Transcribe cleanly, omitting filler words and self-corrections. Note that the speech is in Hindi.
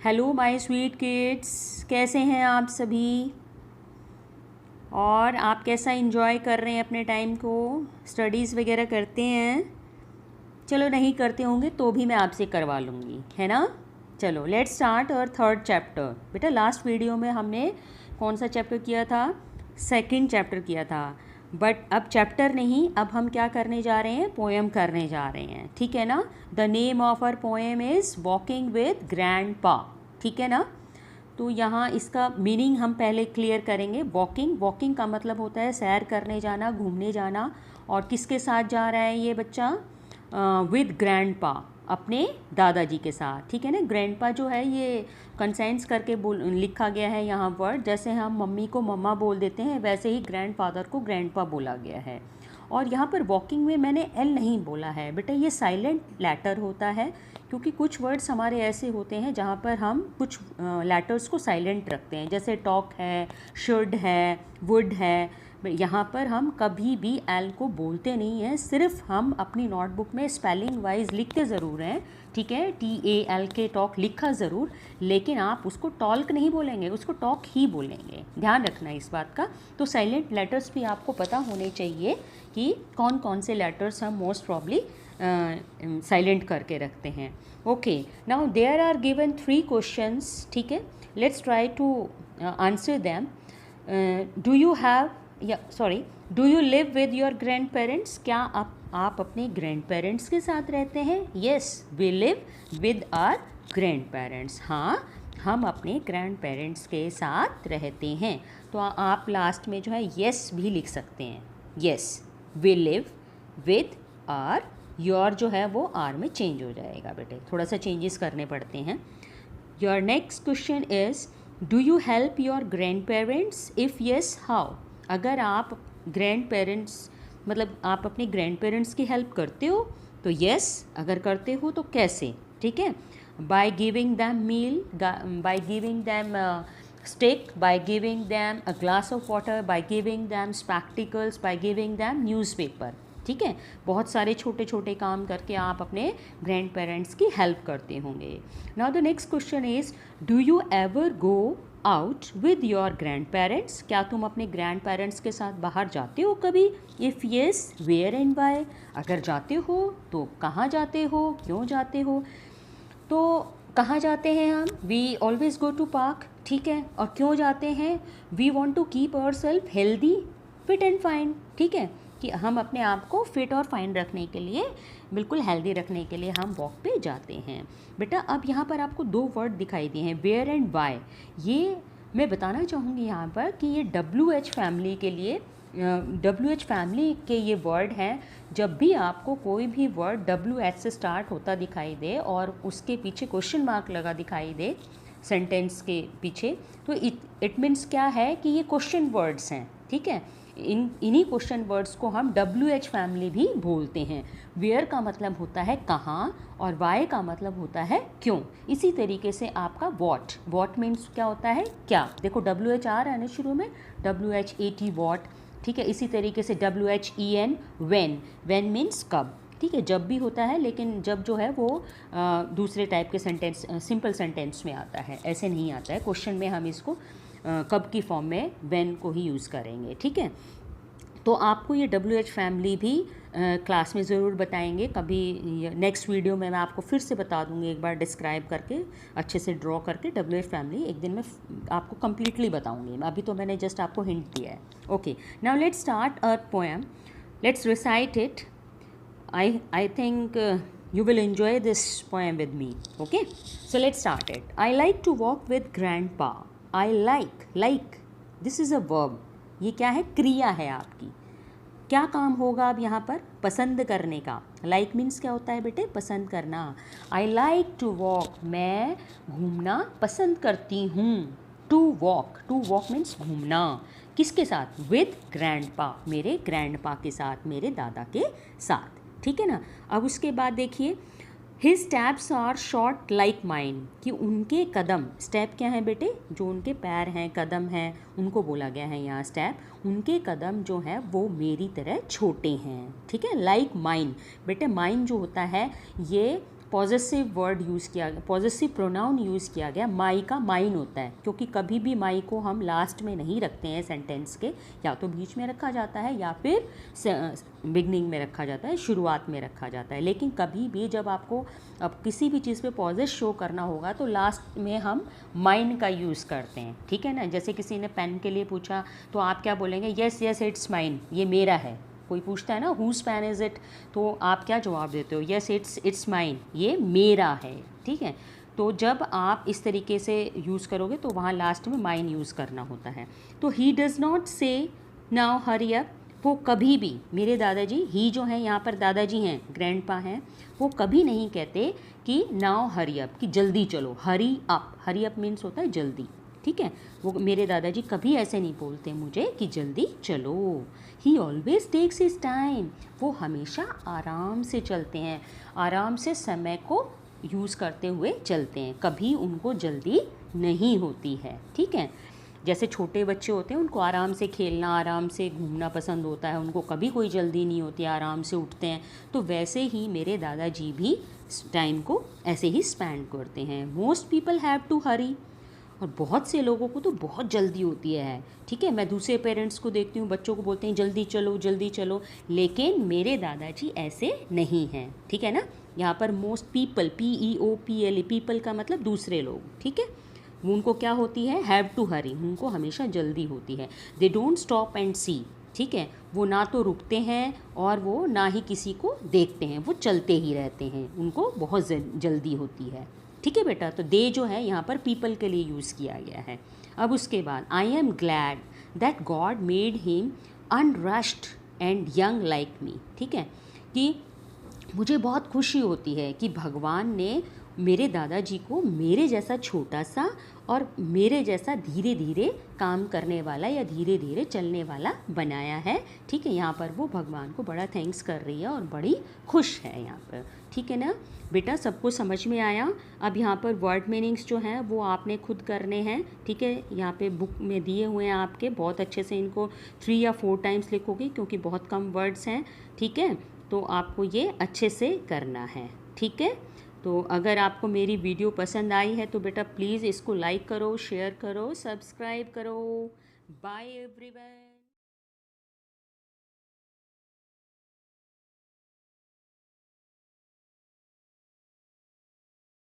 हेलो माय स्वीट किड्स, कैसे हैं आप सभी? और आप कैसा एंजॉय कर रहे हैं अपने टाइम को? स्टडीज़ वगैरह करते हैं? चलो, नहीं करते होंगे तो भी मैं आपसे करवा लूँगी, है ना? चलो लेट्स स्टार्ट और थर्ड चैप्टर। बेटा लास्ट वीडियो में हमने कौन सा चैप्टर किया था? सेकंड चैप्टर किया था। बट अब चैप्टर नहीं, अब हम क्या करने जा रहे हैं? पोएम करने जा रहे हैं, ठीक है ना? The name of our poem is walking with grandpa, ठीक है ना? तो यहाँ इसका मीनिंग हम पहले क्लियर करेंगे। वॉकिंग का मतलब होता है सैर करने जाना, घूमने जाना। और किसके साथ जा रहा है ये बच्चा? विद ग्रैंडपा, अपने दादाजी के साथ, ठीक है ना? ग्रैंडपा जो है ये कंसाइंस करके लिखा गया है यहाँ वर्ड। जैसे हम मम्मी को मम्मा बोल देते हैं, वैसे ही ग्रैंडफादर को ग्रैंडपा बोला गया है। और यहाँ पर वॉकिंग में मैंने एल नहीं बोला है बेटा, ये साइलेंट लेटर होता है, क्योंकि कुछ वर्ड्स हमारे ऐसे होते हैं जहाँ पर हम कुछ लेटर्स को साइलेंट रखते हैं। जैसे टॉक है, शुड है, वुड है। यहाँ पर हम कभी भी एल को बोलते नहीं हैं, सिर्फ हम अपनी नोटबुक में स्पेलिंग वाइज लिखते ज़रूर हैं, ठीक है? TALK टॉक लिखा ज़रूर, लेकिन आप उसको टॉल्क नहीं बोलेंगे, उसको टॉक ही बोलेंगे। ध्यान रखना इस बात का। तो साइलेंट लेटर्स भी आपको पता होने चाहिए कि कौन कौन से लेटर्स हम मोस्ट प्रॉब्ली साइलेंट करके रखते हैं। Okay, now there are given 3 questions, ठीक है? Let's try to answer them. Do you live with your grandparents? क्या आप अपने ग्रैंड पेरेंट्स के साथ रहते हैं? Yes, we live with our grandparents. हाँ, हम अपने ग्रैंड पेरेंट्स के साथ रहते हैं। तो आप लास्ट में जो है येस भी लिख सकते हैं। Yes, we live with our. Your जो है वो आर में चेंज हो जाएगा बेटे, थोड़ा सा चेंजेस करने पड़ते हैं। Your next question is, do you help your grand parents? If yes, how? अगर आप ग्रैंड पेरेंट्स मतलब आप अपने ग्रैंड पेरेंट्स की हेल्प करते हो तो येस, अगर करते हो तो कैसे, ठीक है? By giving them meal, by giving them stick, by giving them a glass of water, by giving them spectacles, by giving them newspaper, ठीक है? बहुत सारे छोटे छोटे काम करके आप अपने ग्रैंड पेरेंट्स की हेल्प करते होंगे। Now the next question is, do you ever go out with your grandparents? क्या तुम अपने ग्रैंड पेरेंट्स के साथ बाहर जाते हो कभी? If yes, where and why? अगर जाते हो तो कहाँ जाते हो, क्यों जाते हो? तो कहाँ जाते हैं हम? We always go to park, ठीक है? और क्यों जाते हैं? We want to keep our self healthy, fit and fine, ठीक है? कि हम अपने आप को फिट और फाइन रखने के लिए, बिल्कुल हेल्दी रखने के लिए हम वॉक पे जाते हैं। बेटा अब यहाँ पर आपको 2 वर्ड दिखाई दिए हैं, वेयर एंड वाई। ये मैं बताना चाहूँगी यहाँ पर कि ये WH फैमिली के लिए, WH फैमिली के ये वर्ड हैं। जब भी आपको कोई भी वर्ड WH से स्टार्ट होता दिखाई दे और उसके पीछे क्वेश्चन मार्क लगा दिखाई दे सेंटेंस के पीछे, तो इट मीन्स क्या है कि ये क्वेश्चन वर्ड्स हैं, ठीक है? इन्हीं क्वेश्चन वर्ड्स को हम WH फैमिली भी बोलते हैं। वेयर का मतलब होता है कहाँ और वाई का मतलब होता है क्यों। इसी तरीके से आपका वॉट मीन्स क्या होता है? क्या। देखो WH आ रहा है ना शुरू में, WHAT वॉट, ठीक है? इसी तरीके से WHEN वेन मीन्स कब, ठीक है? जब भी होता है, लेकिन जब जो है वो दूसरे टाइप के सेंटेंस, सिंपल सेंटेंस में आता है, ऐसे नहीं आता है। क्वेश्चन में हम इसको कब की फॉर्म में व्हेन को ही यूज़ करेंगे, ठीक है? तो आपको ये WH फैमिली भी क्लास में ज़रूर बताएंगे कभी। नेक्स्ट वीडियो में मैं आपको फिर से बता दूंगी, एक बार डिस्क्राइब करके अच्छे से ड्रॉ करके WH फैमिली एक दिन में आपको कम्प्लीटली बताऊंगी। अभी तो मैंने जस्ट आपको हिंट दिया है। Okay, now let's start a poem, let's recite it. I think you will enjoy this poem with me. Okay, so let's start it. I like to walk with grandpa. I like this is a verb. ये क्या है? क्रिया है आपकी। क्या काम होगा अब यहाँ पर? पसंद करने का। Like means क्या होता है बेटे? पसंद करना। I like to walk, मैं घूमना पसंद करती हूँ। To walk means घूमना। किसके साथ? With grandpa, मेरे grandpa के साथ, मेरे दादा के साथ, ठीक है ना? अब उसके बाद देखिए, his steps are short like mine, कि उनके कदम, स्टेप क्या है बेटे, जो उनके पैर हैं, कदम हैं, उनको बोला गया है यहाँ स्टेप, उनके कदम जो है वो मेरी तरह छोटे हैं, ठीक है। लाइक माइन, बेटे माइन जो होता है ये पॉजेसिव वर्ड यूज़ किया गया, पॉजेसिव प्रोनाउन यूज़ किया गया, माई का माइन होता है, क्योंकि कभी भी माई को हम लास्ट में नहीं रखते हैं सेंटेंस के, या तो बीच में रखा जाता है या फिर बिगनिंग में रखा जाता है, शुरुआत में रखा जाता है। लेकिन कभी भी जब आपको अब किसी भी चीज़ पे पॉजेस शो करना होगा तो लास्ट में हम माइन का यूज़ करते हैं, ठीक है ना। जैसे किसी ने पेन के लिए पूछा तो आप क्या बोलेंगे, यस यस इट्स माइन, ये मेरा है। कोई पूछता है ना हुज पेन इज़ इट, तो आप क्या जवाब देते हो, यस इट्स माइन, ये मेरा है, ठीक है। तो जब आप इस तरीके से यूज़ करोगे तो वहाँ लास्ट में माइन यूज़ करना होता है। तो ही डज़ नॉट से नाउ हरी अप, वो कभी भी, मेरे दादाजी, ही जो हैं यहाँ पर दादाजी हैं, ग्रैंडपा हैं, वो कभी नहीं कहते कि नाउ हरी अप, कि जल्दी चलो, हरी अप मीन्स होता है जल्दी, ठीक है। वो मेरे दादाजी कभी ऐसे नहीं बोलते मुझे कि जल्दी चलो। He always takes his time, वो हमेशा आराम से चलते हैं, आराम से समय को यूज़ करते हुए चलते हैं, कभी उनको जल्दी नहीं होती है, ठीक है। जैसे छोटे बच्चे होते हैं उनको आराम से खेलना, आराम से घूमना पसंद होता है, उनको कभी कोई जल्दी नहीं होती, आराम से उठते हैं, तो वैसे ही मेरे दादाजी भी टाइम को ऐसे ही स्पेंड करते हैं। मोस्ट पीपल हैव टू हरी, और बहुत से लोगों को तो बहुत जल्दी होती है, ठीक है। मैं दूसरे पेरेंट्स को देखती हूँ, बच्चों को बोलते हैं जल्दी चलो जल्दी चलो, लेकिन मेरे दादाजी ऐसे नहीं हैं, ठीक है ना। यहाँ पर मोस्ट पीपल, PEOPLE, पीपल का मतलब दूसरे लोग, ठीक है। उनको क्या होती है, हैव टू हरी, उनको हमेशा जल्दी होती है। दे डोंट स्टॉप एंड सी, ठीक है, वो ना तो रुकते हैं और वो ना ही किसी को देखते हैं, वो चलते ही रहते हैं, उनको बहुत जल्दी होती है, ठीक है बेटा। तो दे जो है यहाँ पर पीपल के लिए यूज़ किया गया है। अब उसके बाद I am glad that God made him unrushed and young like me, ठीक है, कि मुझे बहुत खुशी होती है कि भगवान ने मेरे दादाजी को मेरे जैसा छोटा सा और मेरे जैसा धीरे धीरे काम करने वाला या धीरे धीरे चलने वाला बनाया है, ठीक है। यहाँ पर वो भगवान को बड़ा थैंक्स कर रही है और बड़ी खुश है यहाँ पर, ठीक है ना बेटा। सबको समझ में आया। अब यहाँ पर वर्ड मीनिंग्स जो हैं वो आपने खुद करने हैं, ठीक है। यहाँ पे बुक में दिए हुए हैं आपके, बहुत अच्छे से इनको 3 या 4 टाइम्स लिखोगे क्योंकि बहुत कम वर्ड्स हैं, ठीक है। तो आपको ये अच्छे से करना है, ठीक है। तो अगर आपको मेरी वीडियो पसंद आई है तो बेटा प्लीज़ इसको लाइक करो, शेयर करो, सब्सक्राइब करो। Bye everyone.